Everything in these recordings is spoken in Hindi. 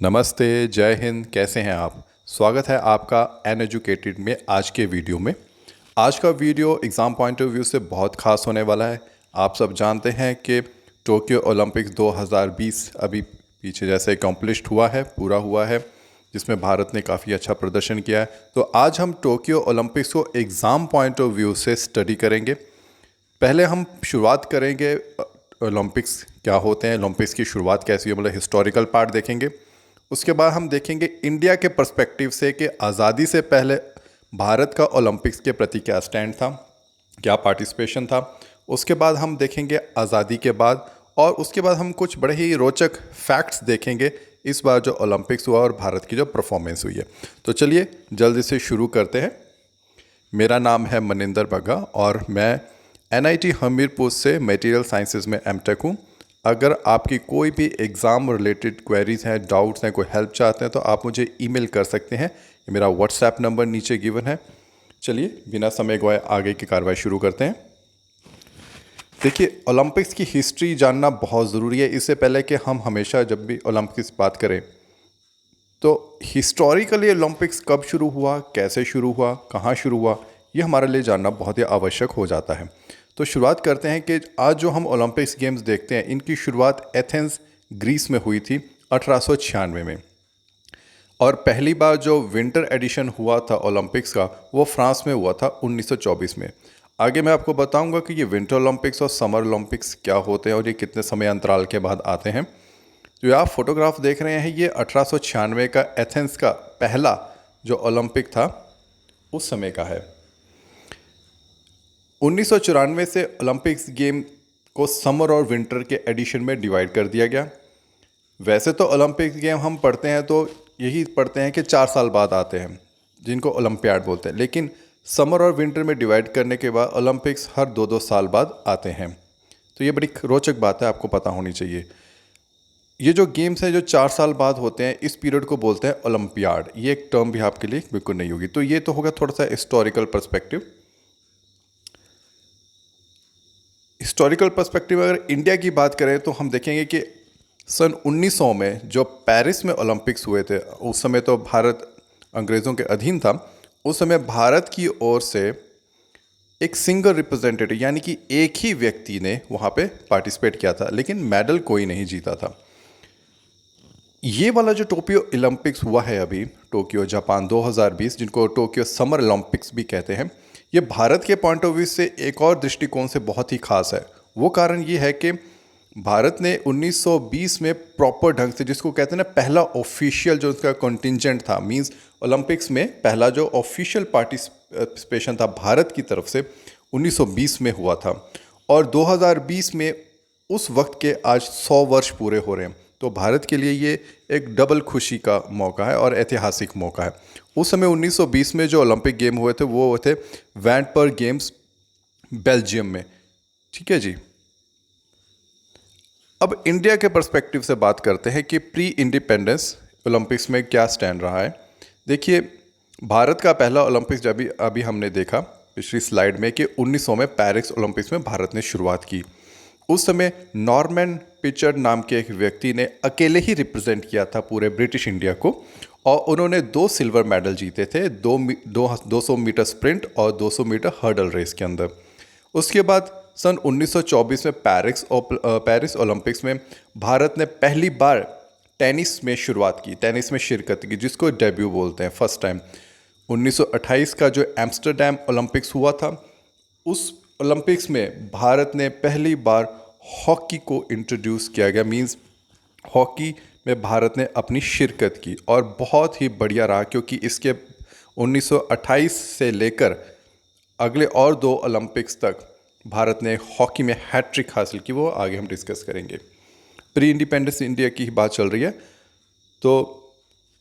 नमस्ते, जय हिंद। कैसे हैं आप? स्वागत है आपका एनएजुकेटेड में आज के वीडियो में। आज का video exam point of view से बहुत खास होने वाला है। आप सब जानते हैं कि टोक्यो ओलंपिक्स 2020 अभी पीछे जैसे अकम्प्लिश्ड हुआ है, पूरा हुआ है, जिसमें भारत ने काफ़ी अच्छा प्रदर्शन किया है। तो आज हम टोक्यो ओलंपिक्स को एग्ज़ाम पॉइंट ऑफ व्यू से स्टडी करेंगे। पहले हम शुरुआत करेंगे ओलंपिक्स क्या होते हैं, ओलंपिक्स की शुरुआत कैसी है, मतलब हिस्टोरिकल पार्ट देखेंगे। उसके बाद हम देखेंगे इंडिया के पर्सपेक्टिव से कि आज़ादी से पहले भारत का ओलंपिक्स के प्रति क्या स्टैंड था, क्या पार्टिसिपेशन था। उसके बाद हम देखेंगे आज़ादी के बाद, और उसके बाद हम कुछ बड़े ही रोचक फैक्ट्स देखेंगे इस बार जो ओलंपिक्स हुआ और भारत की जो परफॉर्मेंस हुई है। तो चलिए जल्दी से शुरू करते हैं। मेरा नाम है मनिंदर बग्गा और मैं एनआईटी हमीरपुर से मटेरियल साइंसेज में एमटेक हूँ। अगर आपकी कोई भी एग्ज़ाम रिलेटेड क्वेरीज़ हैं, डाउट्स हैं, कोई हेल्प चाहते हैं तो आप मुझे ईमेल कर सकते हैं। ये मेरा व्हाट्सएप नंबर नीचे गिवन है। चलिए बिना समय गवाए आगे की कार्रवाई शुरू करते हैं। देखिए, ओलंपिक्स की हिस्ट्री जानना बहुत ज़रूरी है। इससे पहले कि हम हमेशा जब भी ओलंपिक्स की बात करें तो हिस्टोरिकली ओलंपिक्स कब शुरू हुआ, कैसे शुरू हुआ, कहाँ शुरू हुआ, ये हमारे लिए जानना बहुत ही आवश्यक हो जाता है। तो शुरुआत करते हैं कि आज जो हम ओलंपिक्स गेम्स देखते हैं इनकी शुरुआत एथेंस ग्रीस में हुई थी 1896 में। और पहली बार जो विंटर एडिशन हुआ था ओलंपिक्स का वो फ्रांस में हुआ था 1924 में। आगे मैं आपको बताऊंगा कि ये विंटर ओलंपिक्स और समर ओलंपिक्स क्या होते हैं और ये कितने समय अंतराल के बाद आते हैं। जो आप फोटोग्राफ देख रहे हैं ये 1896 का एथेंस का पहला जो ओलंपिक था उस समय का है। 1994 से ओलंपिक्स गेम को समर और विंटर के एडिशन में डिवाइड कर दिया गया। वैसे तो ओलंपिक्स गेम हम पढ़ते हैं तो यही पढ़ते हैं कि 4 साल बाद आते हैं, जिनको ओलंपियाड बोलते हैं, लेकिन समर और विंटर में डिवाइड करने के बाद ओलंपिक्स हर 2-2 साल बाद आते हैं। तो ये बड़ी रोचक बात है, आपको पता होनी चाहिए। ये जो गेम्स हैं जो 4 साल बाद होते हैं इस पीरियड को बोलते हैं ओलंपियाड। ये एक टर्म भी आपके लिए बिल्कुल नहीं होगी। तो ये तो होगा थोड़ा सा हिस्टोरिकल पर्सपेक्टिव। हिस्टोरिकल पर्सपेक्टिव अगर इंडिया की बात करें तो हम देखेंगे कि सन 1900 में जो पेरिस में ओलंपिक्स हुए थे, उस समय तो भारत अंग्रेज़ों के अधीन था। उस समय भारत की ओर से एक सिंगल रिप्रेजेंटेटिव यानी कि एक ही व्यक्ति ने वहाँ पे पार्टिसिपेट किया था, लेकिन मेडल कोई नहीं जीता था। ये वाला जो टोक्यो ओलंपिक्स हुआ है अभी, टोक्यो जापान 2020, जिनको टोक्यो समर ओलंपिक्स भी कहते हैं, ये भारत के पॉइंट ऑफ व्यू से एक और दृष्टिकोण से बहुत ही खास है। वो कारण ये है कि भारत ने 1920 में प्रॉपर ढंग से, जिसको कहते हैं ना पहला ऑफिशियल जो उसका कंटिजेंट था, मींस ओलंपिक्स में पहला जो ऑफिशियल पार्टिसिपेशन था भारत की तरफ से 1920 में हुआ था। और 2020 में उस वक्त के आज 100 वर्ष पूरे हो रहे हैं। तो भारत के लिए ये एक डबल खुशी का मौका है और ऐतिहासिक मौका है। उस समय 1920 में जो ओलंपिक गेम हुए थे वो हुए थे वैंटपर गेम्स बेल्जियम में। ठीक है जी। अब इंडिया के पर्सपेक्टिव से बात करते हैं कि प्री इंडिपेंडेंस ओलंपिक्स में क्या स्टैंड रहा है। देखिए, भारत का पहला ओलंपिक्स जब अभी हमने देखा पिछली स्लाइड में कि 1900 में पेरिस ओलंपिक्स में भारत ने शुरुआत की। उस समय नॉर्मन पिचर्ड नाम के एक व्यक्ति ने अकेले ही रिप्रेजेंट किया था पूरे ब्रिटिश इंडिया को, और उन्होंने 2 सिल्वर मेडल जीते थे, 200 मीटर स्प्रिंट और 200 मीटर हर्डल रेस के अंदर। उसके बाद सन 1924 में पेरिस ओलंपिक्स में भारत ने पहली बार टेनिस में शुरुआत की, टेनिस में शिरकत की, जिसको डेब्यू बोलते हैं, फर्स्ट टाइम। 1928 का जो एम्स्टर्डम ओलंपिक्स हुआ था, उस ओलंपिक्स में भारत ने पहली बार हॉकी को इंट्रोड्यूस किया गया, मींस हॉकी में भारत ने अपनी शिरकत की और बहुत ही बढ़िया रहा, क्योंकि इसके 1928 से लेकर अगले और 2 ओलंपिक्स तक भारत ने हॉकी में हैट्रिक हासिल की। वो आगे हम डिस्कस करेंगे। प्री इंडिपेंडेंस इंडिया की बात चल रही है, तो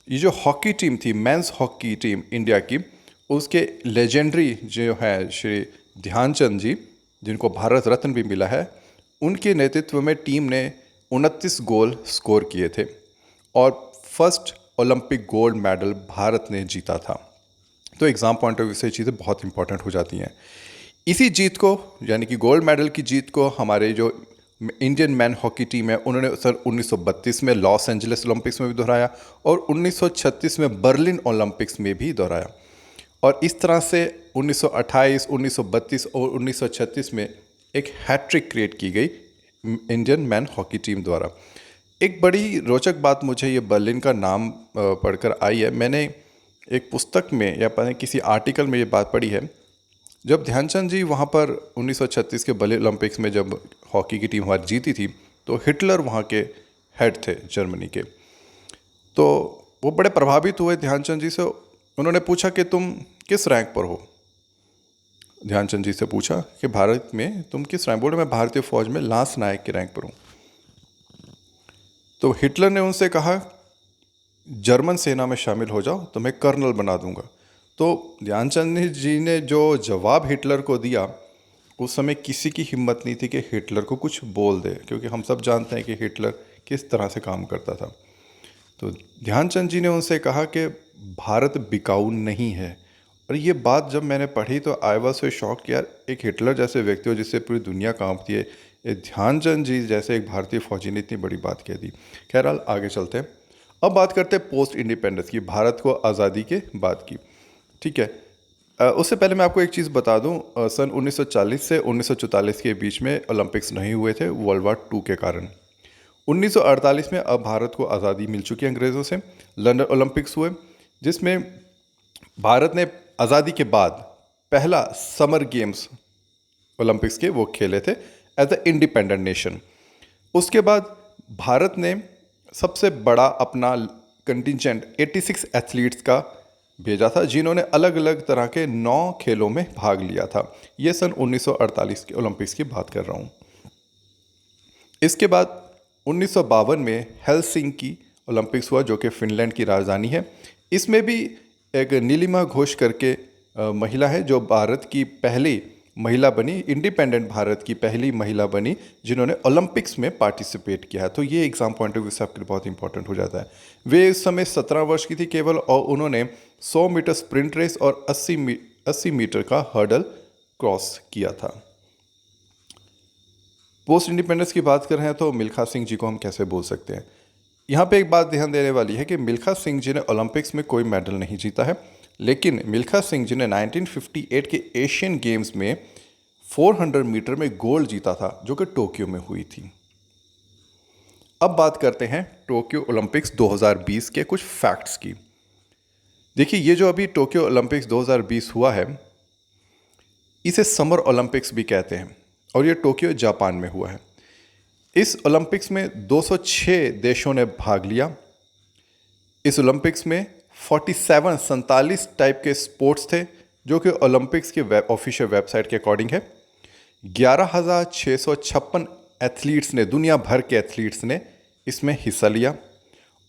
ये जो हॉकी टीम थी, मेंस हॉकी टीम इंडिया की, उसके लेजेंडरी जो है श्री ध्यानचंद जी, जिनको भारत रत्न भी मिला है, उनके नेतृत्व में टीम ने 29 गोल स्कोर किए थे और first Olympic gold medal Bharat ने जीता था। तो एग्ज़ाम पॉइंट ऑफ व्यू से चीज़ें बहुत इंपॉर्टेंट हो जाती हैं। इसी जीत को, यानी कि गोल्ड मेडल की जीत को, हमारे जो इंडियन मैन हॉकी टीम है, उन्होंने सन 1932 में लॉस एंजलिस ओलंपिक्स में भी दोहराया और 1936 में बर्लिन ओलंपिक्स में भी दोहराया। और इस तरह से 1928, 1932 और 1936 में एक हैट्रिक क्रिएट की गई इंडियन मैन हॉकी टीम द्वारा। एक बड़ी रोचक बात मुझे ये बर्लिन का नाम पढ़कर आई है। मैंने एक पुस्तक में या पता नहीं किसी आर्टिकल में ये बात पढ़ी है, जब ध्यानचंद जी वहाँ पर 1936 के बर्लिन ओलंपिक्स में जब हॉकी की टीम हमारी जीती थी, तो हिटलर वहाँ के हेड थे जर्मनी के। तो वो बड़े प्रभावित हुए ध्यानचंद जी से। उन्होंने पूछा कि तुम किस रैंक पर हो। ध्यानचंद जी से पूछा कि भारत में तुम किस रैंक? बोले मैं भारतीय फौज में लांस नायक के रैंक पर हूँ। तो हिटलर ने उनसे कहा जर्मन सेना में शामिल हो जाओ, तुम्हें कर्नल बना दूंगा। तो ध्यानचंद जी ने जो जवाब हिटलर को दिया, उस समय किसी की हिम्मत नहीं थी कि हिटलर को कुछ बोल दे, क्योंकि हम सब जानते हैं कि हिटलर किस तरह से काम करता था। तो ध्यानचंद जी ने उनसे कहा कि भारत बिकाऊ नहीं है। और ये बात जब मैंने पढ़ी तो आई वाज सो शॉक कि यार एक हिटलर जैसे व्यक्ति हो जिससे पूरी दुनिया कांपती है, ये ध्यानचंद जी जैसे एक भारतीय फौजी ने इतनी बड़ी बात कह दी। खैरहाल आगे चलते हैं। अब बात करते हैं पोस्ट इंडिपेंडेंस की, भारत को आज़ादी के बाद की। ठीक है, उससे पहले मैं आपको एक चीज़ बता दूं, सन 1940 से 1944 के बीच में ओलंपिक्स नहीं हुए थे वर्ल्ड वार 2 के कारण। 1948 में अब भारत को आज़ादी मिल चुकी है अंग्रेज़ों से। लंदन ओलंपिक्स हुए जिसमें भारत ने आज़ादी के बाद पहला समर गेम्स ओलंपिक्स के वो खेले थे एज अ इंडिपेंडेंट नेशन। उसके बाद भारत ने सबसे बड़ा अपना कंटिजेंट 86 एथलीट्स का भेजा था, जिन्होंने अलग अलग तरह के 9 खेलों में भाग लिया था। ये सन 1948 के ओलंपिक्स की बात कर रहा हूँ। इसके बाद 1952 में हेलसिंकी ओलंपिक्स हुआ, जो कि फिनलैंड की राजधानी है। इसमें भी एक नीलिमा घोष करके महिला है, जो भारत की पहली महिला बनी, इंडिपेंडेंट भारत की पहली महिला बनी जिन्होंने ओलंपिक्स में पार्टिसिपेट किया है। तो ये एग्जाम पॉइंट ऑफ व्यू से आपके लिए बहुत इंपॉर्टेंट हो जाता है। वे इस समय 17 वर्ष की थी केवल, और उन्होंने 100 मीटर स्प्रिंट रेस और 80 मीटर का हर्डल क्रॉस किया था। पोस्ट इंडिपेंडेंस की बात कर रहे हैं तो मिल्खा सिंह जी को हम कैसे भूल सकते हैं। यहाँ पे एक बात ध्यान देने वाली है कि मिल्खा सिंह जी ने ओलंपिक्स में कोई मेडल नहीं जीता है, लेकिन मिल्खा सिंह जी ने 1958 के एशियन गेम्स में 400 मीटर में गोल्ड जीता था, जो कि टोक्यो में हुई थी। अब बात करते हैं टोक्यो ओलंपिक्स 2020 के कुछ फैक्ट्स की। देखिए, ये जो अभी टोक्यो ओलंपिक्स 2020 हुआ है, इसे समर ओलंपिक्स भी कहते हैं, और ये टोक्यो जापान में हुआ है। इस ओलंपिक्स में 206 देशों ने भाग लिया। इस ओलंपिक्स में 47 टाइप के स्पोर्ट्स थे, जो कि ओलंपिक्स के ऑफिशियल वेबसाइट के अकॉर्डिंग है। 11,656 एथलीट्स ने, दुनिया भर के एथलीट्स ने इसमें हिस्सा लिया।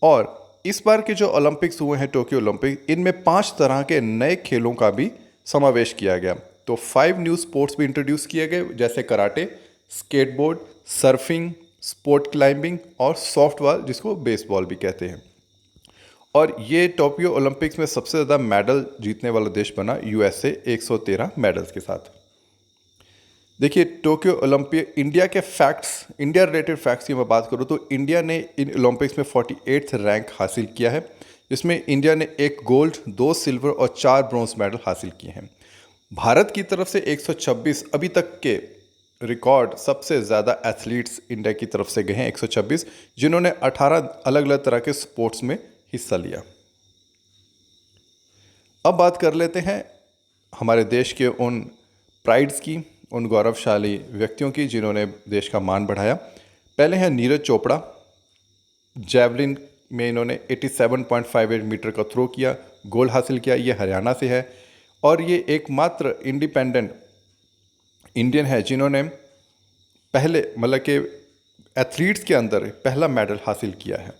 और इस बार के जो ओलंपिक्स हुए हैं, टोक्यो ओलंपिक, इनमें 5 तरह के नए खेलों का भी समावेश किया गया। तो 5 न्यू स्पोर्ट्स भी इंट्रोड्यूस किए गए, जैसे karate, skateboard, surfing, sport climbing और सॉफ्टबॉल, जिसको बेसबॉल भी कहते हैं। और ये टोक्यो ओलंपिक्स में सबसे ज़्यादा मेडल जीतने वाला देश बना यूएसए, 113 मेडल्स के साथ। देखिए, टोक्यो ओलंपिक इंडिया के फैक्ट्स, इंडिया रिलेटेड फैक्ट्स की मैं बात करूँ तो इंडिया ने इन ओलंपिक्स में 48th रैंक हासिल किया है, जिसमें इंडिया ने 1 गोल्ड, 2 सिल्वर और 4 ब्रॉन्ज मेडल हासिल किए हैं। भारत की तरफ से 126 अभी तक के रिकॉर्ड, सबसे ज़्यादा एथलीट्स इंडिया की तरफ से गए हैं 126, जिन्होंने 18 अलग अलग तरह के स्पोर्ट्स में हिस्सा लिया। अब बात कर लेते हैं हमारे देश के उन प्राइड्स की, उन गौरवशाली व्यक्तियों की जिन्होंने देश का मान बढ़ाया। पहले हैं नीरज चोपड़ा। जैवलिन में इन्होंने 87.58 मीटर का थ्रो किया, गोल्ड हासिल किया। ये हरियाणा से है और ये एकमात्र इंडिपेंडेंट इंडियन है जिन्होंने पहले, मतलब कि एथलीट्स के अंदर पहला मेडल हासिल किया है।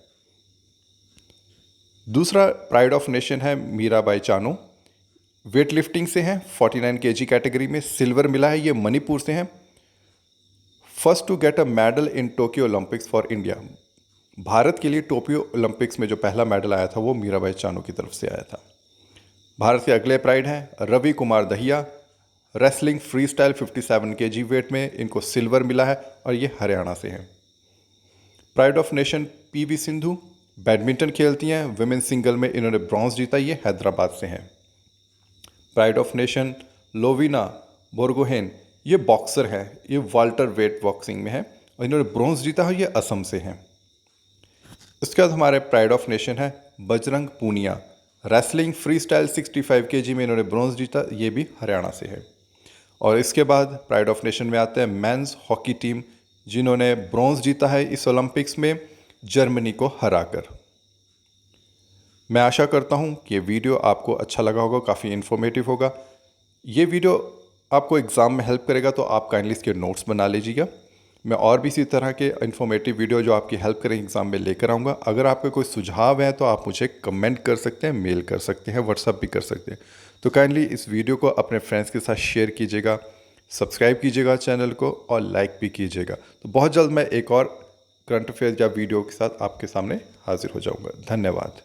दूसरा प्राइड ऑफ नेशन है मीराबाई चानू। वेट लिफ्टिंग से हैं, 49 kg कैटेगरी में सिल्वर मिला है। ये मणिपुर से हैं। First to get a medal in Tokyo Olympics for India. Bharat के लिए टोक्यो ओलंपिक्स में जो पहला मेडल आया था वो मीराबाई चानू की तरफ से आया था। भारत के अगले प्राइड हैं Ravi Kumar Dahiya. Wrestling free style 57 kg weight में इनको सिल्वर मिला है और ये हरियाणा से हैं। Pride of nation PV Sindhu badminton खेलती हैं, विमेन सिंगल में इन्होंने ब्रॉन्ज जीता, ये हैदराबाद से हैं। Pride of nation Lovlina Borgohain, ये बॉक्सर है, ये वाल्टर वेट बॉक्सिंग में है और इन्होंने ब्रॉन्ज जीता है, ये असम से हैं। इसके बाद हमारे प्राइड ऑफ नेशन है Bajrang Punia, wrestling free style 65 kg में इन्होंने ब्रॉन्ज जीता, ये भी हरियाणा से है। और इसके बाद प्राइड ऑफ नेशन में आते हैं मेंस हॉकी टीम, जिन्होंने ब्रॉन्ज जीता है इस ओलंपिक्स में जर्मनी को हराकर। मैं आशा करता हूं कि ये वीडियो आपको अच्छा लगा होगा, काफ़ी इन्फॉर्मेटिव होगा। ये वीडियो आपको एग्ज़ाम में हेल्प करेगा, तो आप काइंडली इसके नोट्स बना लीजिएगा। मैं और भी इसी तरह के इन्फॉर्मेटिव वीडियो जो आपकी हेल्प करेंगे एग्ज़ाम में लेकर आऊँगा। अगर आपके कोई सुझाव है तो आप मुझे कमेंट कर सकते हैं, मेल कर सकते हैं, व्हाट्सअप भी कर सकते हैं। तो काइंडली इस वीडियो को अपने फ्रेंड्स के साथ शेयर कीजिएगा, सब्सक्राइब कीजिएगा चैनल को और लाइक भी कीजिएगा। तो बहुत जल्द मैं एक और करंट अफेयर या वीडियो के साथ आपके सामने हाजिर हो जाऊँगा। धन्यवाद।